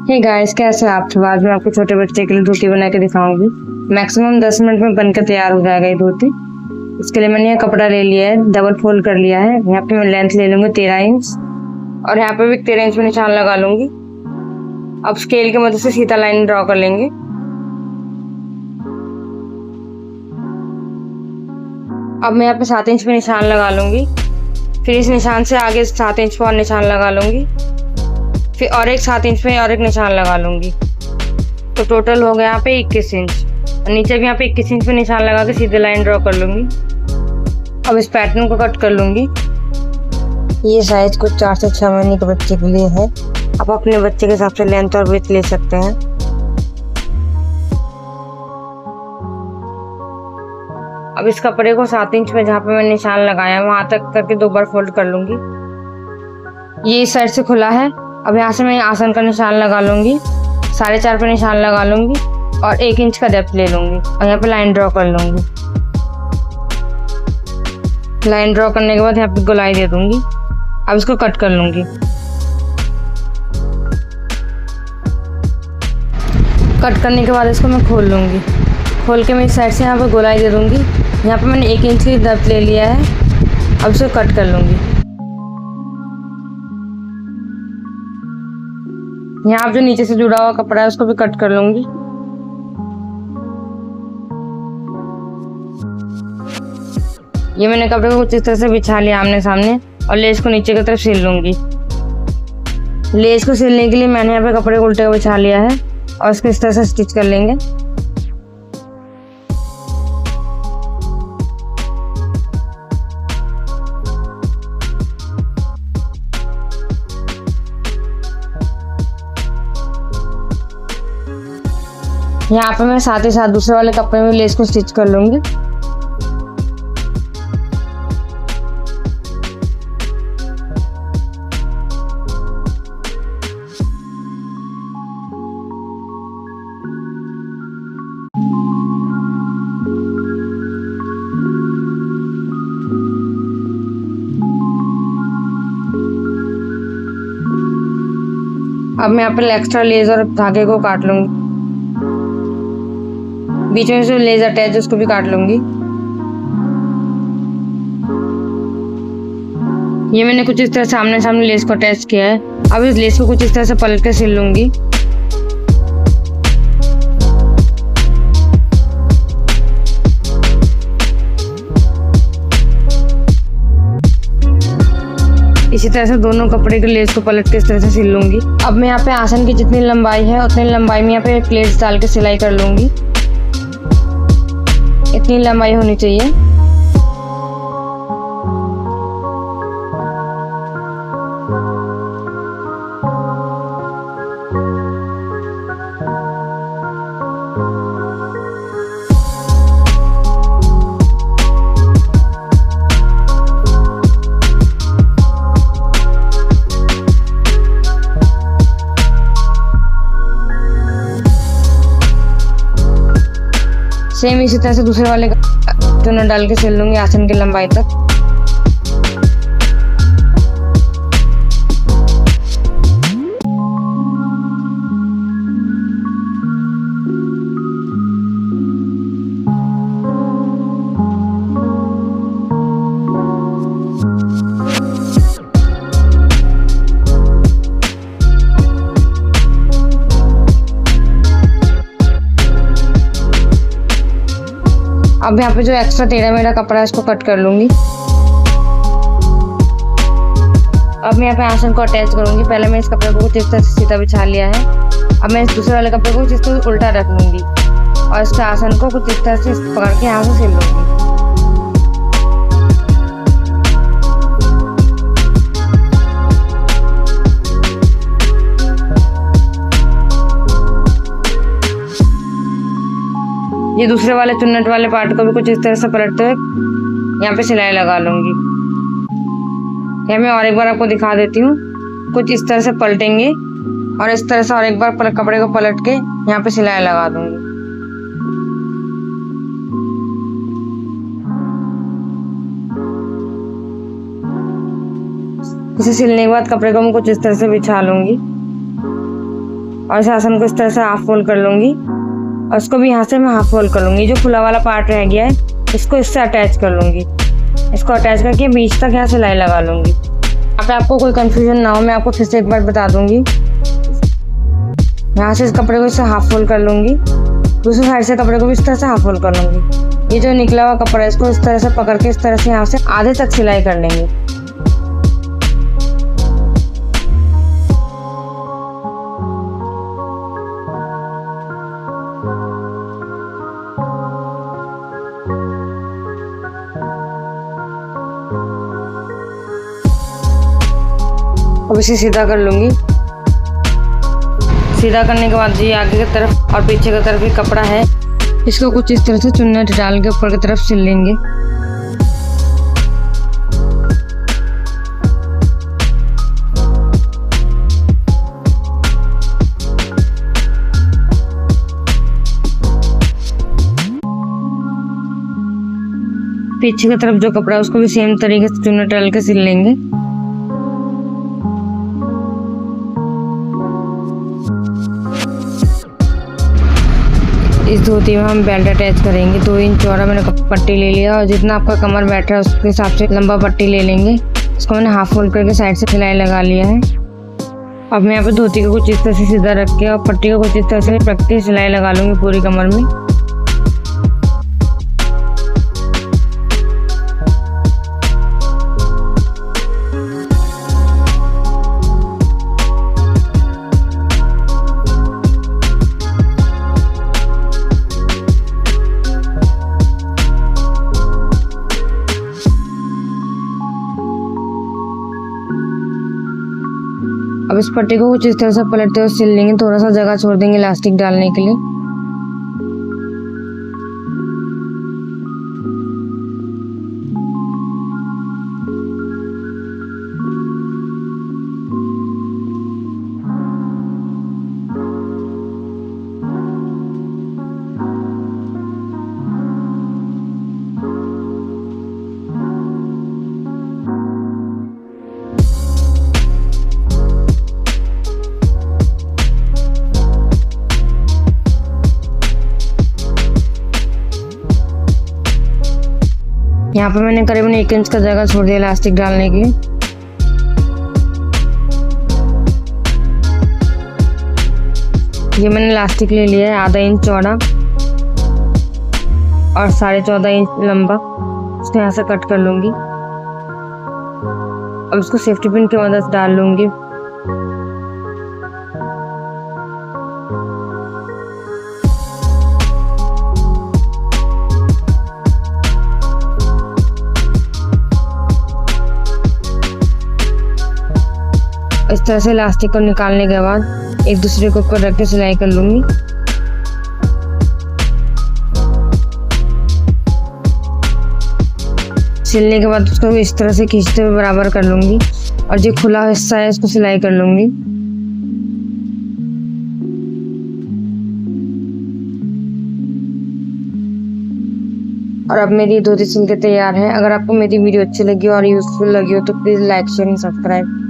Hey guys, कैसे आप सब? आज मैं आपको छोटे बच्चे के लिए धोती बना के दिखाऊंगी। मैक्सिमम 10 मिनट में बनकर तैयार हो जाएगा ये धोती। इसके लिए मैंने ये कपड़ा ले लिया है, डबल फोल्ड कर लिया है। यहाँ पे मैं लेंथ ले लूंगी 13 इंच और यहाँ पे भी 13 इंच में निशान लगा लूंगी। अब स्केल की मदद से सीधा लाइन ड्रॉ कर लेंगे। अब मैं यहाँ पे 7 इंच में निशान लगा लूंगी। फिर इस निशान से आगे 7 इंच पर और निशान लगा लूंगी। फिर और एक 7 इंच में और एक निशान लगा लूंगी। तो टोटल हो गया यहाँ पे 21 इंच। और नीचे भी यहाँ पे 21 इंच पे निशान लगा के सीधे लाइन ड्रॉ कर लूंगी। अब इस पैटर्न को कट कर लूंगी। ये साइज कुछ 4 से 6 महीने के बच्चे के लिए है। आप अपने बच्चे के हिसाब से लेंथ और विड्थ ले सकते हैं। अब इस कपड़े को 7 इंच में जहाँ पे मैंने निशान लगाया है वहां तक करके 2 बार फोल्ड कर लूंगी। ये इस साइड से खुला है। अब यहाँ से मैं आसन का निशान लगा लूंगी, 4.5 पे निशान लगा लूंगी और 1 इंच का डेप्थ ले लूंगी और यहाँ पे लाइन ड्रॉ कर लूंगी। लाइन ड्रॉ करने के बाद यहाँ पे गोलाई दे दूंगी। अब इसको कट कर लूंगी। कट करने के बाद इसको मैं खोल लूंगी। खोल के मैं इस साइड से यहाँ पे गोलाई दे दूंगी। यहाँ पे मैंने 1 इंच की डेप्थ ले लिया है। अब इसे कट कर लूंगी। यहाँ जो नीचे से जुड़ा हुआ कपड़ा है उसको भी कट कर लूंगी। ये मैंने कपड़े को कुछ इस तरह से बिछा लिया आमने सामने और लेस को नीचे की तरफ सिल लूंगी। लेस को सिलने के लिए मैंने यहाँ पे कपड़े को उल्टे बिछा लिया है और इसको इस तरह से स्टिच कर लेंगे। यहाँ पे मैं साथ ही साथ दूसरे वाले कपड़े में लेस को स्टिच कर लूंगी। अब मैं यहाँ पे एक्स्ट्रा लेस और धागे को काट लूंगी। बीच में जो लेस अटैच है उसको भी काट लूंगी। ये मैंने कुछ इस तरह सामने सामने लेस को अटैच किया है। अब इस लेस को कुछ इस तरह से पलट के सिल लूंगी। इसी तरह से दोनों कपड़े के लेस को पलट के इस तरह से सिल लूंगी। अब मैं यहाँ पे आसन की जितनी लंबाई है उतनी लंबाई में यहाँ पे प्लेट्स डाल के सिलाई कर लूंगी। इतनी लंबाई होनी चाहिए। सेम इसी तरह से दूसरे वाले दोनों डाल के सिल लूंगी आसन की लंबाई तक। अब यहाँ पे जो एक्स्ट्रा टेढ़ा मेढ़ा कपड़ा है इसको कट कर लूंगी। अब मैं यहाँ पे आसन को अटैच करूंगी। पहले मैं इस कपड़े को कुछ इस तरह से सीधा बिछा लिया है। अब मैं इस दूसरे वाले कपड़े को जिस तरह उल्टा रख लूंगी और इसके आसन को कुछ इस तरह से पकड़ के यहाँ से सिल लूंगी। ये दूसरे वाले चुन्नट वाले पार्ट को भी कुछ इस तरह से पलटते हुए यहाँ पे सिलाई लगा लूंगी। यहाँ मैं और एक बार आपको दिखा देती हूँ। कुछ इस तरह से पलटेंगे और इस तरह से और एक बार कपड़े को पलट के यहाँ पे सिलाई लगा दूंगी। इसे सिलने के बाद कपड़े को मैं कुछ इस तरह से बिछा लूंगी। और इस आसन को इस तरह से हाफ फोल्ड कर लूँगी और इसको भी यहाँ से मैं हाफ फोल्ड कर लूँगी। जो खुला वाला पार्ट रह गया है इसको इससे अटैच कर लूँगी। इसको अटैच करके बीच तक यहाँ सिलाई लगा लूँगी। यहाँ पे आपको कोई कंफ्यूजन ना हो, मैं आपको फिर से एक बार बता दूँगी। यहाँ से इस कपड़े को इससे हाफ फोल्ड कर लूँगी, दूसरी साइड से कपड़े को भी इस तरह से हाफ फोल्ड कर लूँगी। ये जो निकला हुआ कपड़ा है इसको इस तरह से पकड़ के इस तरह से यहाँ से आधे तक सिलाई कर लेंगे। अब इसे सीधा कर लूँगी। सीधा करने के बाद ये आगे की तरफ और पीछे की तरफ भी कपड़ा है, इसको कुछ इस तरह से चुन्नट डाल के ऊपर की तरफ सिल लेंगे। पीछे की तरफ जो कपड़ा है उसको भी सेम तरीके से चुन्नट डाल के सिल लेंगे। इस धोती में हम बेल्ट अटैच करेंगे। 2 इंच चौड़ा मैंने पट्टी ले लिया और जितना आपका कमर बैठ रहा है उसके हिसाब से लंबा पट्टी ले लेंगे। इसको मैंने हाफ फोल्ड करके साइड से सिलाई लगा लिया है। अब मैं यहाँ पे धोती को कुछ इस तरह से सीधा रख के और पट्टी को कुछ इस तरह से रख के सिलाई लगा लूँगी पूरी कमर में। अब इस पट्टी को कुछ इस तरह से पलटते हुए सिल लेंगे, थोड़ा सा जगह छोड़ देंगे इलास्टिक डालने के लिए। यहाँ पे मैंने करीबन 1 इंच का जगह छोड़ दिया इलास्टिक डालने के लिए। ये मैंने इलास्टिक ले लिया है आधा इंच चौड़ा और 14.5 इंच लंबा। इसको यहाँ से कट कर लूँगी। अब इसको सेफ्टी पिन की मदद से डाल लूँगी। इस तरह से इलास्टिक को निकालने के बाद एक दूसरे के ऊपर रख के सिलाई कर लूँगी। सिलने के बाद उसको इस तरह से खींचते हुए बराबर कर लूँगी और जो खुला हिस्सा है इसको सिलाई कर लूँगी। और अब मेरी धोती सिल के तैयार है। अगर आपको मेरी वीडियो अच्छी लगी और यूजफुल लगी हो तो please like share and subscribe.